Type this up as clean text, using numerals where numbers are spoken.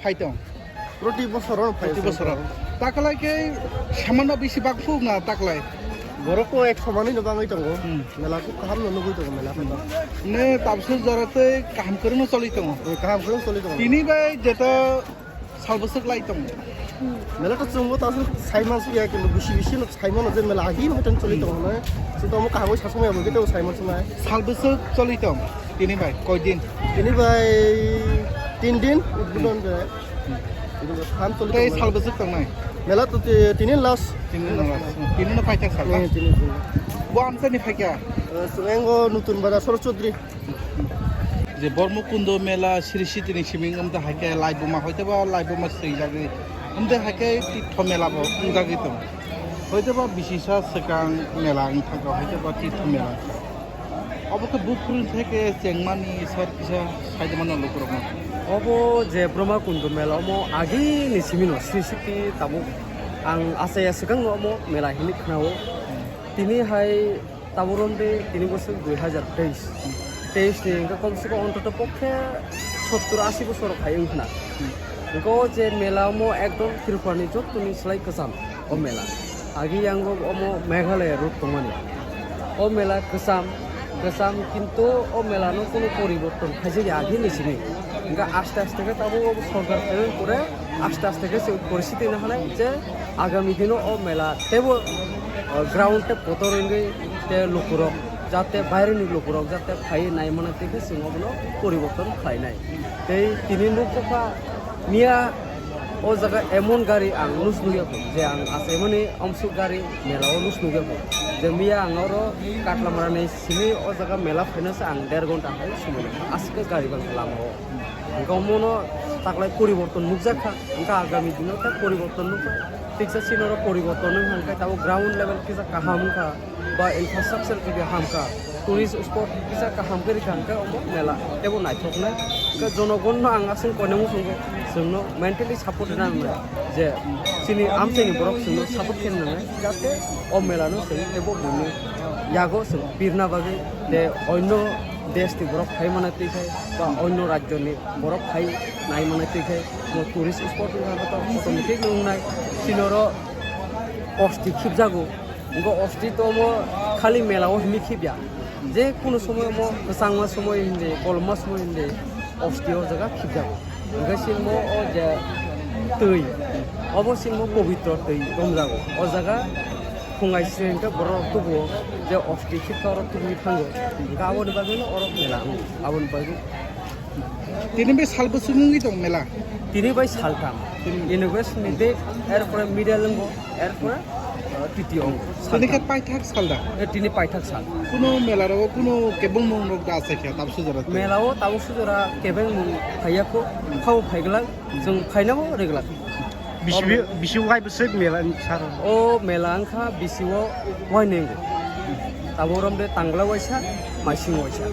ফাইতাম প্রতি বছর তাকলাইকে সামান্য বেশিরভাগ ফুক না তাকলাই বরফও এক সমানই নবাঙাই দङ মেলাखौ गाहाम नुनो लुबैदों मेला फैबा নে তারপর জরাতে কাম করে না চলিতাম गाहाम खौनो सोलिदों তিনি বাই যেটা সালবসক লাইতাম मेलाथ' जोंबो दासो साइमान गैया किन्तु बिसि साइमान जे मेला आगि हटेन चलिदों माने जोंथ' मो काहाबो सासमाया बगेतो साइमान सनाय सालबसक चलिताम তিনি বাই কয়দিন बेनिफ्राय 3 दिन उद्বোधन जाय खाम তাই चलिदों सालबसक थांनाय मेला तो 3 लास्ट তিনি না ফাইতা সালা 3 दिन বো আমসানি ফাইকা सुरेंगो नतुन बाजार सरस्वती যে বর্মকুন্দ মেলা শ্রী সিতিনি সিমিং আমদা হাইকে লাইবুমা হয়তোবা লাইবুমা সৈজাগে আমদা হাইকে তীর্থ মেলাবো উজাগি দं হয়তোবা বিশিষা সেকাং মেলা থাকা হয়তোবা তীর্থ মেলা অবকে বুকুল থেকে চেংমানি সর কিসা সাইদমান লোকরম Obo je Brahma Kundu mela omo agi ni simino sisiti tamu ang asaya sekang omo mela hinik nao tini hai taburonde tini bosor 2023 ni engka komse ko ontoto pokke 70-80 bosor khayung khna engko je mela omo ekdom tirupani jot tuni slai kesam o mela agi yang omo Meghalaya route tongmani o mela kesam কিন্তু ও মেলানো কোনো পরিবর্তন খাইছে আগে নিছিনি ఇంకా আস্তে আস্তে তাবো সরকার প্রেরণ করে আস্তে আস্তে পরিস্থিতি না হলে যে আগামী দিনও ও মেলা তেব গ্রাউন্ডে পতরঙ্গে তে লোকরক যাতে বাইরের লোকরক যাতে খাই নাই মানে থেকে সিংহগুলো পরিবর্তন খাই নাই এই তিনি লোকফা মিয়া ও জায়গা এমন গাড়ি আং নুস নুয়াবো যে আং আছে মানে অংশুক গাড়ি মেলাও নুস নুয়াবো যে মিয়া আঙারও কাটলামারানি সিমি ও জায়গা মেলা ফাইনাস আং 1.5 ঘন্টা হয় সময় আজকে গাড়ি বাং লামাও গমনো তাকলাই পরিবর্তন নুকজাখা ওটা আগামী দিনও তা পরিবর্তন নুকা ঠিকসে সিনর পরিবর্তন হানকা তাও গ্রাউন্ড লেভেল কিসা কাহামকা বা ইনফ্রাস্ট্রাকচার কি হামকা টুরিস্ট স্পট কিসা কাহামকারি হানকা ও মেলা তেবো নাইথকনাय জনগণ আং আসুন কনেমু সঙ্গে जोंनो मेन्टेलि सापर्ट होनांगौ जे जोंनि आमसाइनि बरफ जोंनो सापर्ट खालामनानै जाहाथे अ मेलानो जों एबो बुंनो यागो जों बिरना बागै जे अन्य देशनि बरफ खाय माने थैखाय बा अन्य राज्यनि बरफ खाय नाय माने थैखाय टुरिस्ट स्पट होनांगौ अटोमेटिक नुनाय सिनर अस्थि खिब जागौ इंगो अस्थि तो मो खालि मेलाव हिनि खिबिया जे कोनो समय मो गोसांमा समय हिन्दे कलमा समय हिन्दे अस्थियाव जागा खिब जागौ Gasilmo o ja tui, obo silmo pavitra tui romjago. O jaga fungai sirengka borok tubo je osti khitor tumi thango. Gabon bagino orok mela abon bagu. তিনি বে সালবসুঙ্গি দং মেলা Tini bai saltam. University nide erpore middle ngo erpore titiyo. তিনি কে পাইথাক Salda Tini paitak sal. কোনো মেলারও কোনো কেবল মঙ্গল আছে কি তাবসু জরা Melao tahu sudara kebeng phayako phau phaigla jong phainabo regla. बिसिवाय बोसोर मेला सार O melangkha bisiwo wainengo. Taborom de tangla waisa, masing waisa.